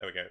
There we go.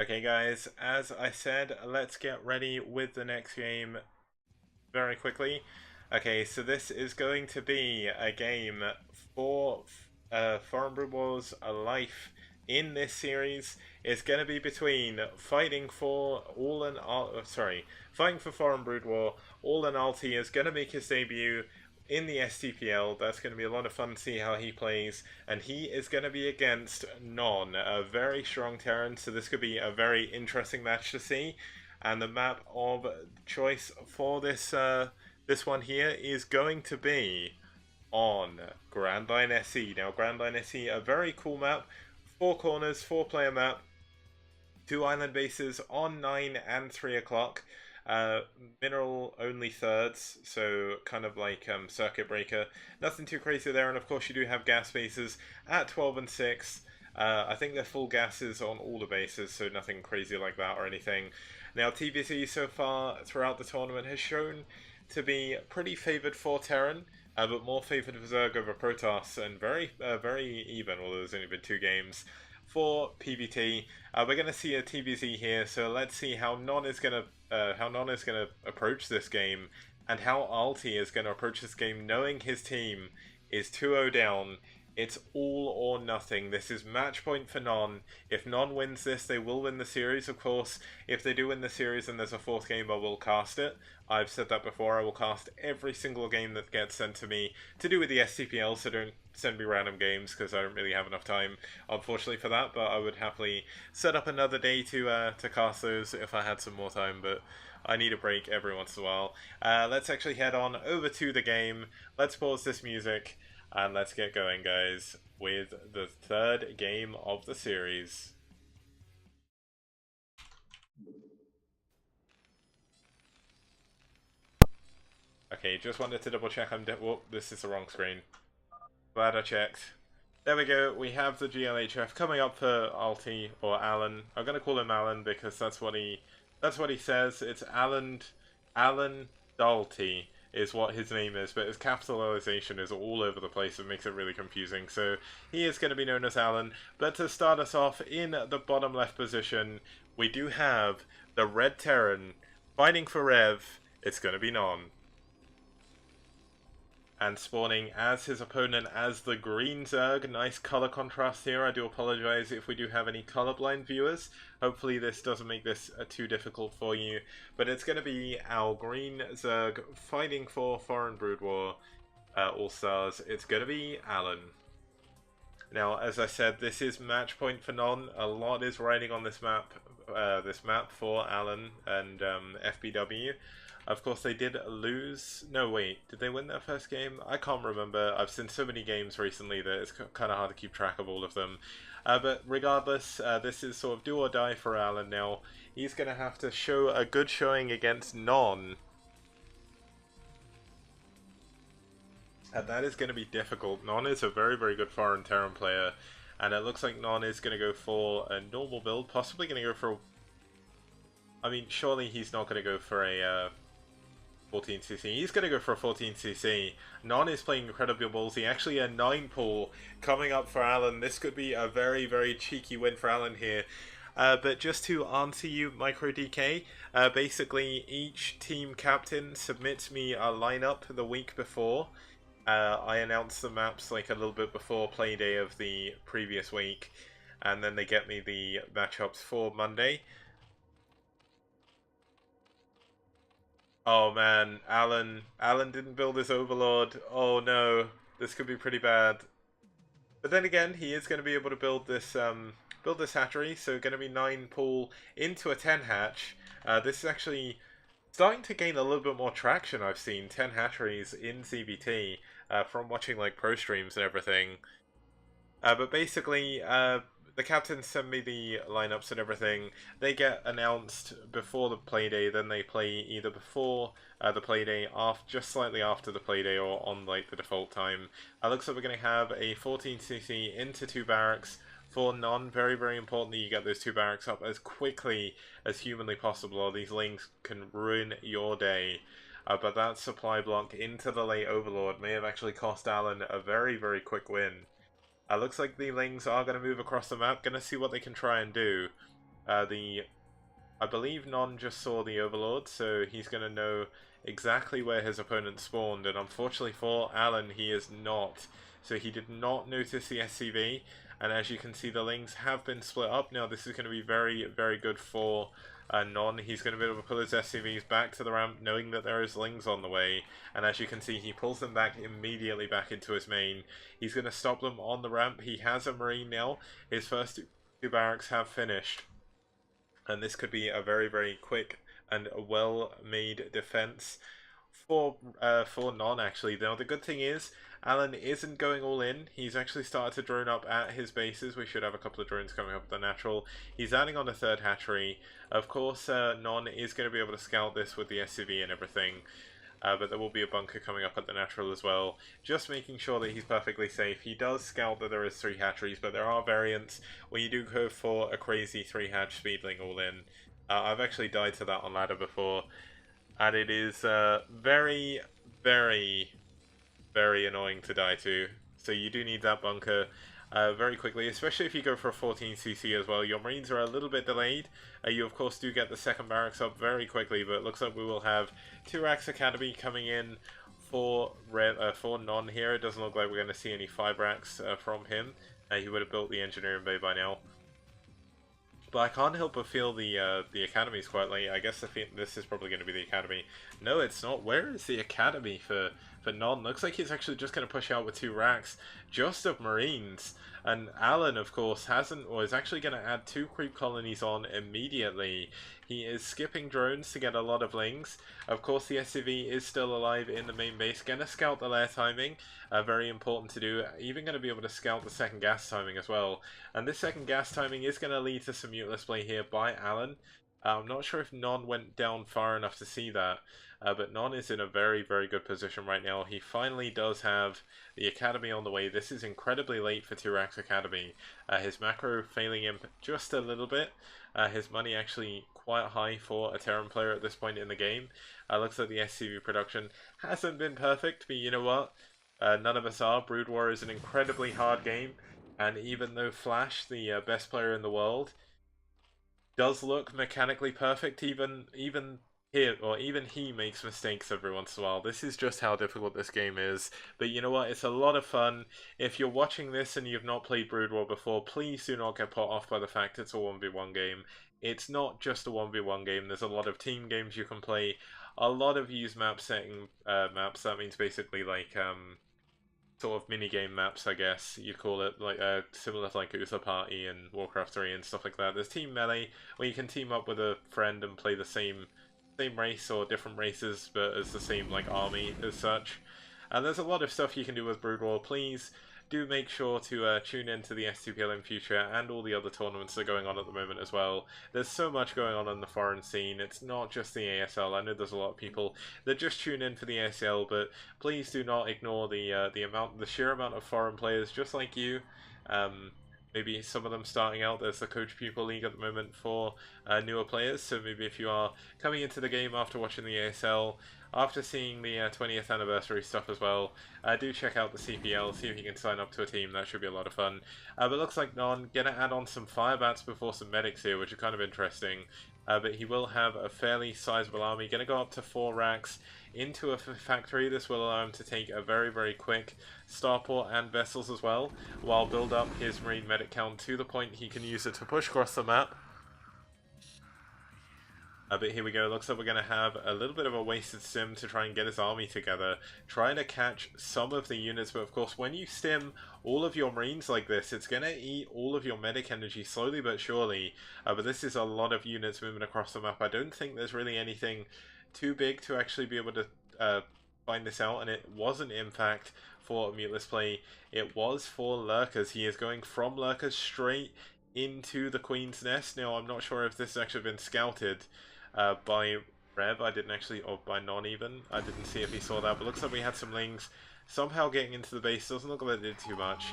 Okay guys, as I said, let's get ready with the next game very quickly. Okay, so this is going to be a game for Foreign Brood Wars A Life in this series. It's going to be between fighting for fighting for Foreign Brood War. AllAndArlTY is going to make his debut in the STPL. That's going to be a lot of fun to see how he plays, and he is going to be against Non, a very strong Terran, so this could be a very interesting match to see. And the map of choice for this this one here is going to be on Grand Line SE. Now, Grand Line SE, a very cool map, 4 corners, 4-player map, 2 island bases on 9 and 3 o'clock. Mineral only thirds, so kind of like Circuit Breaker. Nothing too crazy there, and of course you do have gas bases at 12 and 6. I think they're full gases on all the bases, so nothing crazy like that or anything. Now, TBC so far throughout the tournament has shown to be pretty favoured for Terran, but more favoured for Zerg over Protoss, and very even, although there's only been 2 games. For PBT, we're going to see a TBC here, so let's see how Non is going to approach this game, and how AllAndArlTY is going to approach this game, knowing his team is 2-0 down. It's all or nothing. This is match point for Non. If Non wins this, they will win the series, of course. If they do win the series and there's a 4th game, I will cast it. I've said that before. I will cast every single game that gets sent to me to do with the STPL, so don't send me random games because I don't really have enough time, unfortunately, for that. But I would happily set up another day to cast those if I had some more time, but I need a break every once in a while. Let's actually head on over to the game. Let's pause this music. And let's get going, guys, with the 3rd game of the series. Okay, just wanted to double check whoop, this is the wrong screen. Glad I checked. There we go, we have the GLHF coming up for AllAndArlTY, or Alan. I'm gonna call him Alan because that's what he says. It's AllAndArlTY is what his name is, but his capitalization is all over the place. It makes it really confusing. So he is going to be known as Alan. But to start us off in the bottom left position, we do have the Red Terran fighting for ReV. It's going to be Non. And spawning as his opponent as the Green Zerg. Nice color contrast here. I do apologize if we do have any colorblind viewers. Hopefully this doesn't make this too difficult for you. But it's going to be our Green Zerg fighting for Foreign Brood War All-Stars. It's going to be Alan. Now, as I said, this is match point for Non. A lot is riding on this map for Alan and FBW. Of course, they did lose. No, wait. Did they win their first game? I can't remember. I've seen so many games recently that it's kind of hard to keep track of all of them. But regardless, this is sort of do or die for Alan now. He's going to have to show a good showing against Non. And that is going to be difficult. Non is a very good foreign Terran player. And it looks like Non is going to go for a normal build. Possibly going to go for... I mean, surely he's not going to go for a... 14cc. He's going to go for a 14cc. Non is playing incredibly ballsy. Actually, a 9 pull coming up for Alan. This could be a very cheeky win for Alan here. But just to answer you, Micro DK, basically each team captain submits me a lineup the week before. I announce the maps like a little bit before play day of the previous week, and then they get me the matchups for Monday. Oh man, Alan didn't build his Overlord. Oh no, this could be pretty bad. But then again, he is going to be able to build this hatchery. So going to be 9 pool into a 10 hatch. This is actually starting to gain a little bit more traction. I've seen 10 hatcheries in CBT from watching like pro streams and everything. But basically, the captains send me the lineups and everything. They get announced before the playday, then they play either before the playday, just slightly after the playday, or on like the default time. Looks like we're going to have a 14cc into 2 barracks. For non, very, very important that you get those 2 barracks up as quickly as humanly possible, or these lings can ruin your day. But that supply block into the late Overlord may have actually cost Alan a very, very quick win. Looks like the Lings are going to move across the map. Going to see what they can try and do. I believe Non just saw the Overlord, so he's going to know exactly where his opponent spawned. And unfortunately for Alan, he is not. So he did not notice the SCV. And as you can see, the Lings have been split up. Now this is going to be very, very good for Non. He's going to be able to pull his SCVs back to the ramp, knowing that there is Lings on the way. And as you can see, he pulls them back immediately back into his main. He's going to stop them on the ramp. He has a Marine now. His first 2 barracks have finished. And this could be a very, very quick and well-made defense for Non, actually. Now, the good thing is, Alan isn't going all in. He's actually started to drone up at his bases. We should have a couple of drones coming up at the natural. He's adding on a 3rd hatchery. Of course, Non is going to be able to scout this with the SCV and everything. But there will be a bunker coming up at the natural as well. Just making sure that he's perfectly safe. He does scout that there is 3 hatcheries, but there are variants where you do go for a crazy 3-hatch speedling all in. I've actually died to that on ladder before, and it is very, very, very annoying to die to. So you do need that bunker very quickly, especially if you go for a 14cc as well. Your Marines are a little bit delayed. You of course do get the 2nd barracks up very quickly, but it looks like we will have 2 racks Academy coming in for Non here. It doesn't look like we're going to see any 5 racks from him. He would have built the engineering bay by now. But I can't help but feel the Academy is quite late. I guess this is probably going to be the Academy. No, it's not. Where is the Academy for Non? Looks like he's actually just going to push out with 2 racks just of Marines. And Alan, of course, is actually going to add 2 creep colonies on immediately. He is skipping drones to get a lot of Lings. Of course, the SCV is still alive in the main base. Going to scout the lair timing. Very important to do. Even going to be able to scout the 2nd gas timing as well. And this 2nd gas timing is going to lead to some muteless play here by Alan. I'm not sure if Non went down far enough to see that. But Non is in a very, very good position right now. He finally does have the Academy on the way. This is incredibly late for 2 racks Academy. His macro failing him just a little bit. His money actually quite high for a Terran player at this point in the game. Looks like the SCV production hasn't been perfect, but you know what? None of us are. Brood War is an incredibly hard game, and even though Flash, the best player in the world, does look mechanically perfect, even he makes mistakes every once in a while. This is just how difficult this game is. But you know what? It's a lot of fun. If you're watching this and you've not played Brood War before, please do not get put off by the fact it's a 1v1 game. It's not just a 1v1 game. There's a lot of team games you can play. A lot of use map setting maps. That means basically like sort of minigame maps, I guess you'd call it, like similar to like Uther Party and Warcraft 3 and stuff like that. There's Team Melee, where you can team up with a friend and play the same race or different races, but as the same like army as such. And there's a lot of stuff you can do with Brood War. Please do make sure to tune into the STPL in future and all the other tournaments that are going on at the moment as well. There's so much going on in the foreign scene. It's not just the ASL. I know there's a lot of people that just tune in for the ASL, but please do not ignore the sheer amount of foreign players just like you. Maybe some of them starting out. There's the Coach Pupil League at the moment for newer players, so maybe if you are coming into the game after watching the ASL, after seeing the 20th anniversary stuff as well, do check out the CPL, see if you can sign up to a team. That should be a lot of fun. But looks like Non gonna add on some Firebats before some Medics here, which are kind of interesting. But he will have a fairly sizable army. Gonna go up to 4 racks into a factory. This will allow him to take a very, very quick starport and vessels as well, while build up his Marine Medic count to the point he can use it to push across the map. But here we go. Looks like we're going to have a little bit of a wasted stim to try and get his army together. Trying to catch some of the units, but of course when you stim all of your marines like this, it's going to eat all of your medic energy slowly but surely. But this is a lot of units moving across the map. I don't think there's really anything too big to actually be able to find this out, and it wasn't in fact for a muteless play. It was for lurkers. He is going from lurkers straight into the Queen's Nest. Now I'm not sure if this has actually been scouted by ReV. I didn't actually, or by Non even. I didn't see if he saw that, but looks like we had some lings somehow getting into the base. Doesn't look like they did too much.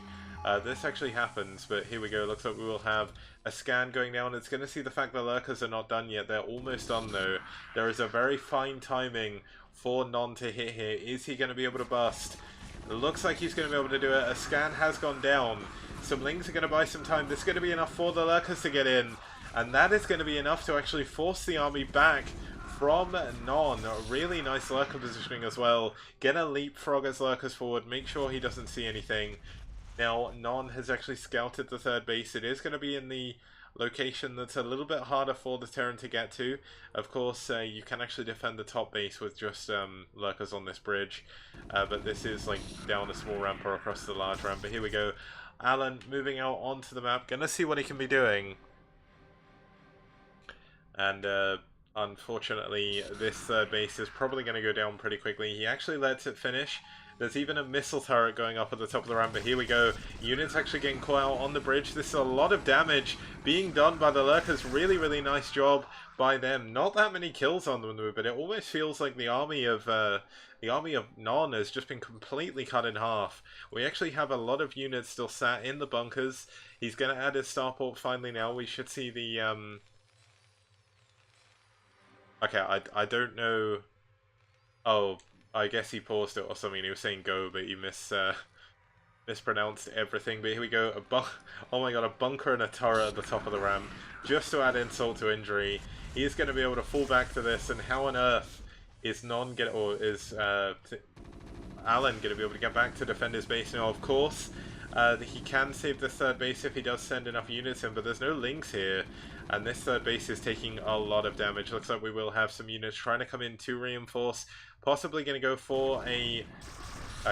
This actually happens, but here we go. Looks like we will have a scan going down. It's going to see the fact that lurkers are not done yet. They're almost done though. There is a very fine timing for Non to hit here. Is he going to be able to bust? It looks like he's going to be able to do it. A scan has gone down. Some lings are going to buy some time. This is going to be enough for the lurkers to get in. And that is going to be enough to actually force the army back from Non. Really nice lurker positioning as well. Get a leapfrog as lurkers forward. Make sure he doesn't see anything. Now, Non has actually scouted the third base. It is going to be in the location that's a little bit harder for the Terran to get to. Of course, you can actually defend the top base with just lurkers on this bridge. But this is like down a small ramp or across the large ramp. But here we go. Alan moving out onto the map. Gonna see what he can be doing. And unfortunately, this third base is probably going to go down pretty quickly. He actually lets it finish. There's even a missile turret going up at the top of the ramp, but here we go. Units actually getting caught out on the bridge. This is a lot of damage being done by the lurkers. Really, really nice job by them. Not that many kills on them, but it almost feels like the army of Non has just been completely cut in half. We actually have a lot of units still sat in the bunkers. He's going to add his starport finally now. We should see the... Okay, I don't know... Oh, I guess he paused it or something. He was saying go, but he mispronounced everything. But here we go. Oh my god, a bunker and a turret at the top of the ramp. Just to add insult to injury. He's going to be able to fall back to this, and how on earth is Alan going to be able to get back to defend his base now? Of course, he can save the third base if he does send enough units in, but there's no links here. And this third base is taking a lot of damage. Looks like we will have some units trying to come in to reinforce. Possibly going to go for a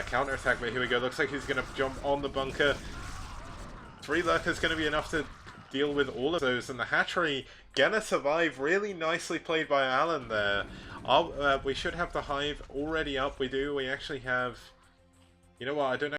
counter-attack, but here we go. Looks like he's going to jump on the bunker. 3 lurkers going to be enough to deal with all of those. And the hatchery going to survive. Really nicely played by Alan there. We should have the hive already up. We do. We actually have... You know what? I don't know.